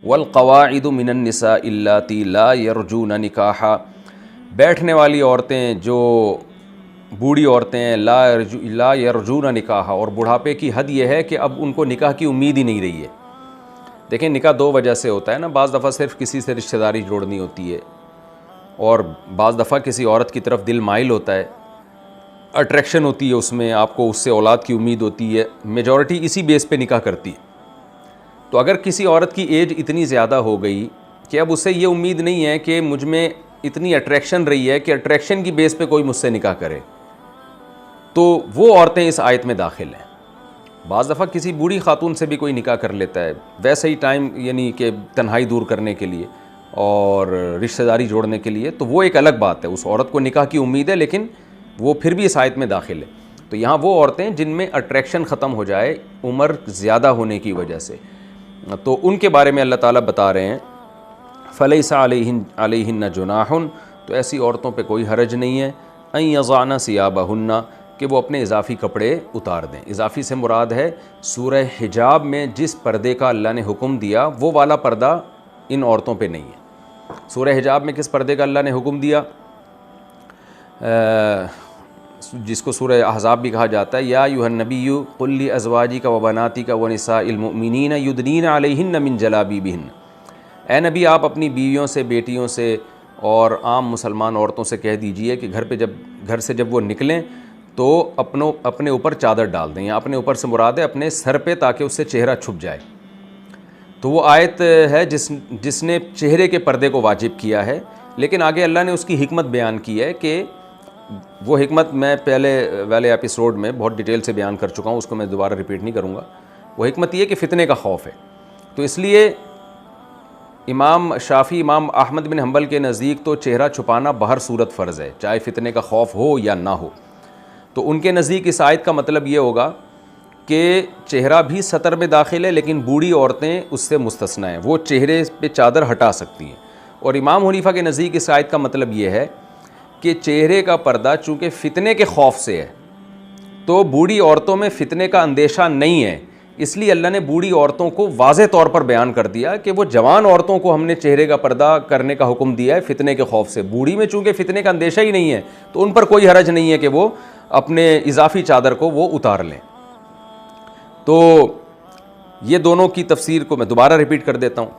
والقواعد من النساء اللاتی لا یرجون نکاحا، بیٹھنے والی عورتیں جو بوڑھی عورتیں ہیں، لا یرجون نکاحا، اور بڑھاپے کی حد یہ ہے کہ اب ان کو نکاح کی امید ہی نہیں رہی ہے۔ دیکھیں نکاح دو وجہ سے ہوتا ہے نا، بعض دفعہ صرف کسی سے رشتہ داری جوڑنی ہوتی ہے، اور بعض دفعہ کسی عورت کی طرف دل مائل ہوتا ہے، اٹریکشن ہوتی ہے اس میں، آپ کو اس سے اولاد کی امید ہوتی ہے، میجورٹی اسی بیس پہ نکاح کرتی ہے۔ تو اگر کسی عورت کی ایج اتنی زیادہ ہو گئی کہ اب اسے یہ امید نہیں ہے کہ مجھ میں اتنی اٹریکشن رہی ہے کہ اٹریکشن کی بیس پہ کوئی مجھ سے نکاح کرے، تو وہ عورتیں اس آیت میں داخل ہیں۔ بعض دفعہ کسی بوڑھی خاتون سے بھی کوئی نکاح کر لیتا ہے، ویسے ہی ٹائم یعنی کہ تنہائی دور کرنے کے لیے اور رشتہ داری جوڑنے کے لیے، تو وہ ایک الگ بات ہے، اس عورت کو نکاح کی امید ہے لیکن وہ پھر بھی اس آیت میں داخل ہے۔ تو یہاں وہ عورتیں جن میں اٹریکشن ختم ہو جائے عمر زیادہ ہونے کی وجہ سے، تو ان کے بارے میں اللہ تعالیٰ بتا رہے ہیں فَلَيْسَ عَلَيْهِنَّ جُنَاحٌ، تو ایسی عورتوں پہ کوئی حرج نہیں ہے، أَن يَضَعْنَ ثِيَابَهُنَّ، کہ وہ اپنے اضافی کپڑے اتار دیں۔ اضافی سے مراد ہے سورہ حجاب میں جس پردے کا اللہ نے حکم دیا وہ والا پردہ ان عورتوں پہ نہیں ہے۔ سورہ حجاب میں کس پردے کا اللہ نے حکم دیا، جس کو سورہ احزاب بھی کہا جاتا ہے، یا ایھا النبی قل لازواجک وبناتک ونساء المؤمنین یدنین علیہن من جلابیبہن، اے نبی آپ اپنی بیویوں سے، بیٹیوں سے اور عام مسلمان عورتوں سے کہہ دیجئے کہ گھر سے جب وہ نکلیں تو اپنے اوپر چادر ڈال دیں، یا اپنے اوپر سے مراد ہے اپنے سر پہ، تاکہ اس سے چہرہ چھپ جائے۔ تو وہ آیت ہے جس نے چہرے کے پردے کو واجب کیا ہے، لیکن آگے اللہ نے اس کی حکمت بیان کی ہے کہ وہ حکمت میں پہلے والے ایپیسوڈ میں بہت ڈیٹیل سے بیان کر چکا ہوں، اس کو میں دوبارہ ریپیٹ نہیں کروں گا۔ وہ حکمت یہ کہ فتنے کا خوف ہے، تو اس لیے امام شافعی، امام احمد بن حنبل کے نزدیک تو چہرہ چھپانا بہر صورت فرض ہے، چاہے فتنے کا خوف ہو یا نہ ہو۔ تو ان کے نزدیک اس آیت کا مطلب یہ ہوگا کہ چہرہ بھی سطر میں داخل ہے، لیکن بوڑھی عورتیں اس سے مستثنیٰ ہیں، وہ چہرے پہ چادر ہٹا سکتی ہیں۔ اور امام حنیفہ کے نزدیک اس آیت کا مطلب یہ ہے کہ چہرے کا پردہ چونکہ فتنے کے خوف سے ہے، تو بوڑھی عورتوں میں فتنے کا اندیشہ نہیں ہے، اس لیے اللہ نے بوڑھی عورتوں کو واضح طور پر بیان کر دیا کہ وہ جوان عورتوں کو ہم نے چہرے کا پردہ کرنے کا حکم دیا ہے فتنے کے خوف سے۔ بوڑھی میں چونکہ فتنے کا اندیشہ ہی نہیں ہے تو ان پر کوئی حرج نہیں ہے کہ وہ اپنے اضافی چادر کو وہ اتار لیں۔ تو یہ دونوں کی تفسیر کو میں دوبارہ ریپیٹ کر دیتا ہوں۔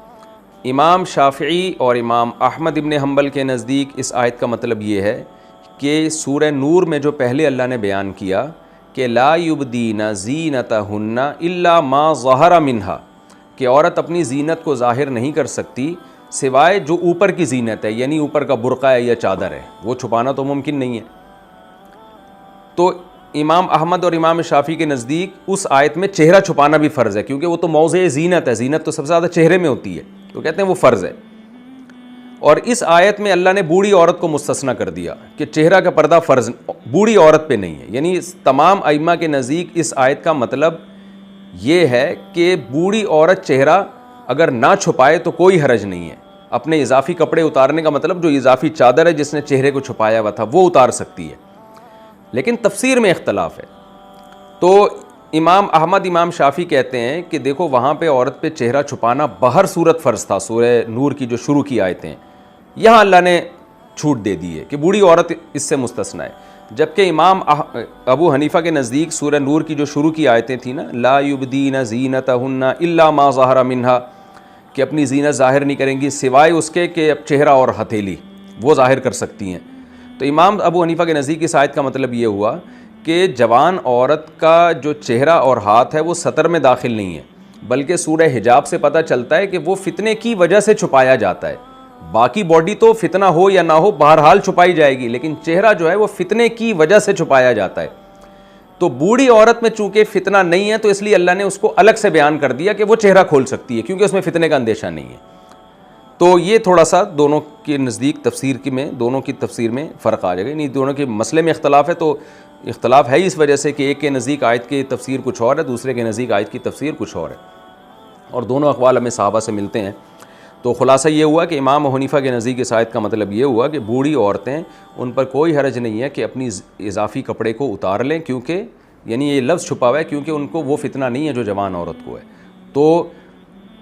امام شافعی اور امام احمد ابن حنبل کے نزدیک اس آیت کا مطلب یہ ہے کہ سورہ نور میں جو پہلے اللہ نے بیان کیا کہ لا یبدین زینتہن الا ما ظہر منہا، کہ عورت اپنی زینت کو ظاہر نہیں کر سکتی سوائے جو اوپر کی زینت ہے، یعنی اوپر کا برقع ہے یا چادر ہے، وہ چھپانا تو ممکن نہیں ہے۔ تو امام احمد اور امام شافعی کے نزدیک اس آیت میں چہرہ چھپانا بھی فرض ہے، کیونکہ وہ تو موضع زینت ہے، زینت تو سب سے زیادہ چہرے میں ہوتی ہے، تو کہتے ہیں وہ فرض ہے۔ اور اس آیت میں اللہ نے بوڑھی عورت کو مستثنیٰ کر دیا کہ چہرہ کا پردہ فرض بوڑھی عورت پہ نہیں ہے، یعنی تمام ائمہ کے نزدیک اس آیت کا مطلب یہ ہے کہ بوڑھی عورت چہرہ اگر نہ چھپائے تو کوئی حرج نہیں ہے، اپنے اضافی کپڑے اتارنے کا مطلب جو اضافی چادر ہے جس نے چہرے کو چھپایا ہوا تھا وہ اتار سکتی ہے، لیکن تفسیر میں اختلاف ہے۔ تو امام احمد، امام شافعی کہتے ہیں کہ دیکھو وہاں پہ عورت پہ چہرہ چھپانا بہر صورت فرض تھا، سورہ نور کی جو شروع کی آیتیں، یہاں اللہ نے چھوٹ دے دی ہے کہ بوڑھی عورت اس سے مستثنیٰ ہے۔ جبکہ امام ابو حنیفہ کے نزدیک سورہ نور کی جو شروع کی آیتیں تھیں نا، لا یبدین زینتہن الا ما ظہر منہا، کہ اپنی زینت ظاہر نہیں کریں گی سوائے اس کے کہ چہرہ اور ہتھیلی وہ ظاہر کر سکتی ہیں۔ تو امام ابو حنیفہ کے نزدیک اس آیت کا مطلب یہ ہوا کہ جوان عورت کا جو چہرہ اور ہاتھ ہے وہ سطر میں داخل نہیں ہے، بلکہ سورہ حجاب سے پتہ چلتا ہے کہ وہ فتنے کی وجہ سے چھپایا جاتا ہے۔ باقی باڈی تو فتنہ ہو یا نہ ہو بہرحال چھپائی جائے گی، لیکن چہرہ جو ہے وہ فتنے کی وجہ سے چھپایا جاتا ہے۔ تو بوڑھی عورت میں چونکہ فتنہ نہیں ہے تو اس لیے اللہ نے اس کو الگ سے بیان کر دیا کہ وہ چہرہ کھول سکتی ہے، کیونکہ اس میں فتنے کا اندیشہ نہیں ہے۔ تو یہ تھوڑا سا دونوں کے نزدیک دونوں کی تفسیر میں فرق آ جائے گا، یعنی دونوں کے مسئلے میں اختلاف ہے، تو اختلاف ہے اس وجہ سے کہ ایک کے نزدیک آیت کی تفسیر کچھ اور ہے، دوسرے کے نزدیک آیت کی تفسیر کچھ اور ہے، اور دونوں اقوال ہمیں صحابہ سے ملتے ہیں۔ تو خلاصہ یہ ہوا کہ امام حنیفہ کے نزدیک اس آیت کا مطلب یہ ہوا کہ بوڑھی عورتیں ان پر کوئی حرج نہیں ہے کہ اپنی اضافی کپڑے کو اتار لیں، کیونکہ یعنی یہ لفظ چھپا ہوا ہے کیونکہ ان کو وہ فتنہ نہیں ہے جو جوان عورت کو ہے. تو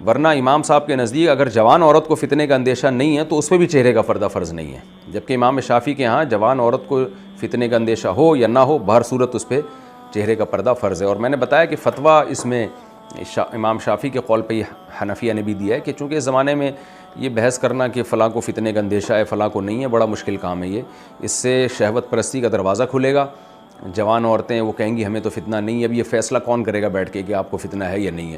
ورنہ امام صاحب کے نزدیک اگر جوان عورت کو فتنے کا اندیشہ نہیں ہے تو اس پہ بھی چہرے کا پردہ فرض نہیں ہے، جبکہ امام شافعی کے ہاں جوان عورت کو فتنے کا اندیشہ ہو یا نہ ہو بہر صورت اس پہ چہرے کا پردہ فرض ہے. اور میں نے بتایا کہ فتویٰ اس میں امام شافعی کے قول پہ یہ حنفیہ نے بھی دیا ہے کہ چونکہ اس زمانے میں یہ بحث کرنا کہ فلاں کو فتنے کا اندیشہ ہے فلاں کو نہیں ہے بڑا مشکل کام ہے یہ. اس سے شہوت پرستی کا دروازہ کھلے گا. جوان عورتیں وہ کہیں گی ہمیں تو فتنہ نہیں ہے. اب یہ فیصلہ کون کرے گا بیٹھ کے کہ آپ کو فتنہ ہے یا نہیں ہے؟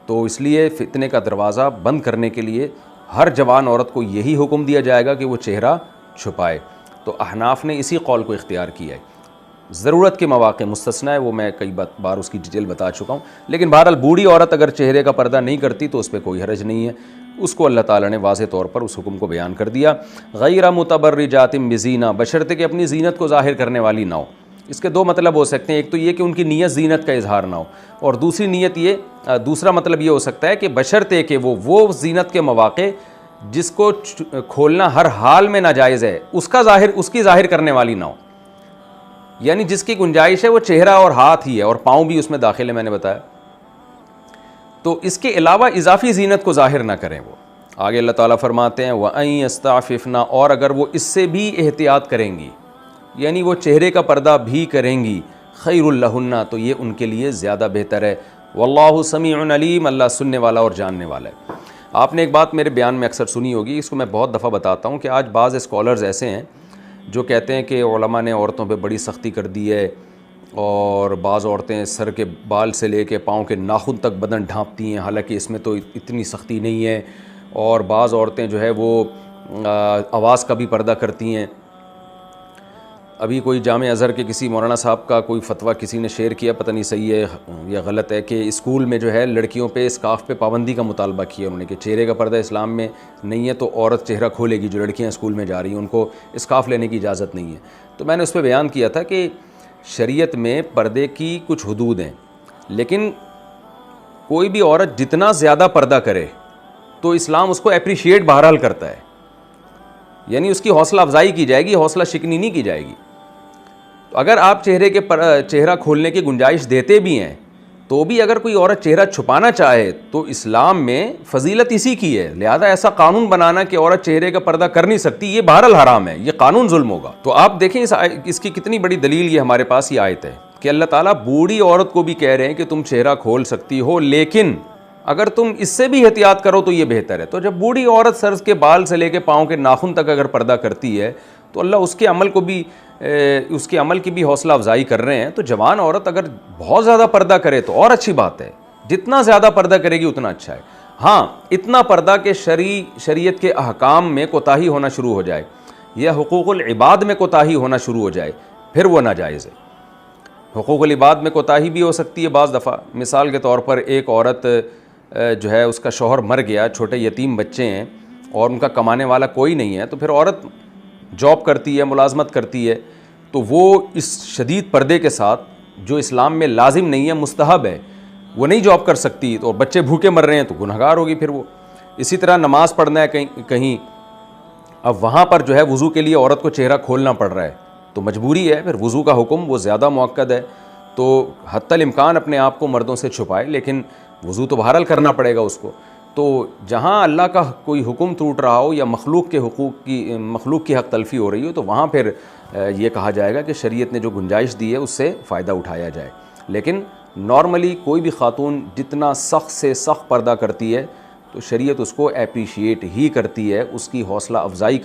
تو اس لیے فتنے کا دروازہ بند کرنے کے لیے ہر جوان عورت کو یہی حکم دیا جائے گا کہ وہ چہرہ چھپائے. تو احناف نے اسی قول کو اختیار کیا ہے. ضرورت کے مواقع مستثنیٰ ہے، وہ میں کئی بار اس کی ڈیٹیل بتا چکا ہوں. لیکن بہرحال بوڑھی عورت اگر چہرے کا پردہ نہیں کرتی تو اس پہ کوئی حرج نہیں ہے. اس کو اللہ تعالیٰ نے واضح طور پر اس حکم کو بیان کر دیا. غیر متبرجات بزینہ، بشرطے کہ اپنی زینت کو ظاہر کرنے والی نہ ہو. اس کے دو مطلب ہو سکتے ہیں. ایک تو یہ کہ ان کی نیت زینت کا اظہار نہ ہو، اور دوسرا مطلب یہ ہو سکتا ہے کہ بشرطے کہ وہ زینت کے مواقع جس کو کھولنا ہر حال میں ناجائز ہے اس کی ظاہر کرنے والی نہ ہو. یعنی جس کی گنجائش ہے وہ چہرہ اور ہاتھ ہی ہے، اور پاؤں بھی اس میں داخل ہے میں نے بتایا. تو اس کے علاوہ اضافی زینت کو ظاہر نہ کریں. وہ آگے اللہ تعالیٰ فرماتے ہیں وَأَن يَسْتَعْفِفْنَا، اور اگر وہ اس سے بھی احتیاط کریں گی یعنی وہ چہرے کا پردہ بھی کریں گی، خیر لہن، تو یہ ان کے لیے زیادہ بہتر ہے. واللہ سمیع علیم، اللہ سننے والا اور جاننے والا ہے. آپ نے ایک بات میرے بیان میں اکثر سنی ہوگی، اس کو میں بہت دفعہ بتاتا ہوں کہ آج بعض اسکالرز ایسے ہیں جو کہتے ہیں کہ علماء نے عورتوں پہ بڑی سختی کر دی ہے، اور بعض عورتیں سر کے بال سے لے کے پاؤں کے ناخن تک بدن ڈھانپتی ہیں، حالانکہ اس میں تو اتنی سختی نہیں ہے. اور بعض عورتیں جو ہے وہ آواز کا بھی پردہ کرتی ہیں. ابھی کوئی جامع ازہر کے کسی مولانا صاحب کا کوئی فتویٰ کسی نے شیئر کیا، پتہ نہیں صحیح ہے یا غلط ہے، کہ اسکول میں جو ہے لڑکیوں پہ اسکارف پہ پابندی کا مطالبہ کیا انہوں نے کہ چہرے کا پردہ اسلام میں نہیں ہے تو عورت چہرہ کھولے گی. جو لڑکیاں اسکول میں جا رہی ہیں ان کو اسکارف لینے کی اجازت نہیں ہے. تو میں نے اس پہ بیان کیا تھا کہ شریعت میں پردے کی کچھ حدود ہیں، لیکن کوئی بھی عورت جتنا زیادہ پردہ کرے تو اسلام اس کو اپریشیٹ بہرحال کرتا ہے. یعنی اس کی حوصلہ افزائی کی جائے گی، حوصلہ شکنی نہیں کی جائے گی. تو اگر آپ چہرہ کھولنے کی گنجائش دیتے بھی ہیں تو بھی اگر کوئی عورت چہرہ چھپانا چاہے تو اسلام میں فضیلت اسی کی ہے. لہذا ایسا قانون بنانا کہ عورت چہرے کا پردہ کر نہیں سکتی یہ بہرحال حرام ہے، یہ قانون ظلم ہوگا. تو آپ دیکھیں اس کی کتنی بڑی دلیل یہ ہمارے پاس یہ آیت ہے کہ اللہ تعالیٰ بوڑھی عورت کو بھی کہہ رہے ہیں کہ تم چہرہ کھول سکتی ہو، لیکن اگر تم اس سے بھی احتیاط کرو تو یہ بہتر ہے. تو جب بوڑھی عورت سر کے بال سے لے کے پاؤں کے ناخن تک اگر پردہ کرتی ہے تو اللہ اس کے عمل کی بھی حوصلہ افزائی کر رہے ہیں. تو جوان عورت اگر بہت زیادہ پردہ کرے تو اور اچھی بات ہے، جتنا زیادہ پردہ کرے گی اتنا اچھا ہے. ہاں اتنا پردہ کہ شریعت کے احکام میں کوتاہی ہونا شروع ہو جائے یا حقوق العباد میں کوتاہی ہونا شروع ہو جائے پھر وہ ناجائز ہے. حقوق العباد میں کوتاہی بھی ہو سکتی ہے بعض دفعہ. مثال کے طور پر ایک عورت جو ہے اس کا شوہر مر گیا، چھوٹے یتیم بچے ہیں اور ان کا کمانے والا کوئی نہیں ہے، تو پھر عورت جاب کرتی ہے، ملازمت کرتی ہے، تو وہ اس شدید پردے کے ساتھ جو اسلام میں لازم نہیں ہے مستحب ہے وہ نہیں جاب کر سکتی، اور بچے بھوکے مر رہے ہیں تو گنہگار ہوگی پھر وہ. اسی طرح نماز پڑھنا ہے کہیں، اب وہاں پر جو ہے وضو کے لیے عورت کو چہرہ کھولنا پڑ رہا ہے تو مجبوری ہے، پھر وضو کا حکم وہ زیادہ مؤکد ہے. تو حتی الامکان اپنے آپ کو مردوں سے چھپائے، لیکن وضو تو بہرحال کرنا پڑے گا اس کو. تو جہاں اللہ کا کوئی حکم ٹوٹ رہا ہو یا مخلوق کی حق تلفی ہو رہی ہو تو وہاں پھر یہ کہا جائے گا کہ شریعت نے جو گنجائش دی ہے اس سے فائدہ اٹھایا جائے. لیکن نارملی کوئی بھی خاتون جتنا سخت سے سخت پردہ کرتی ہے تو شریعت اس کو اپریشیٹ ہی کرتی ہے، اس کی حوصلہ افزائی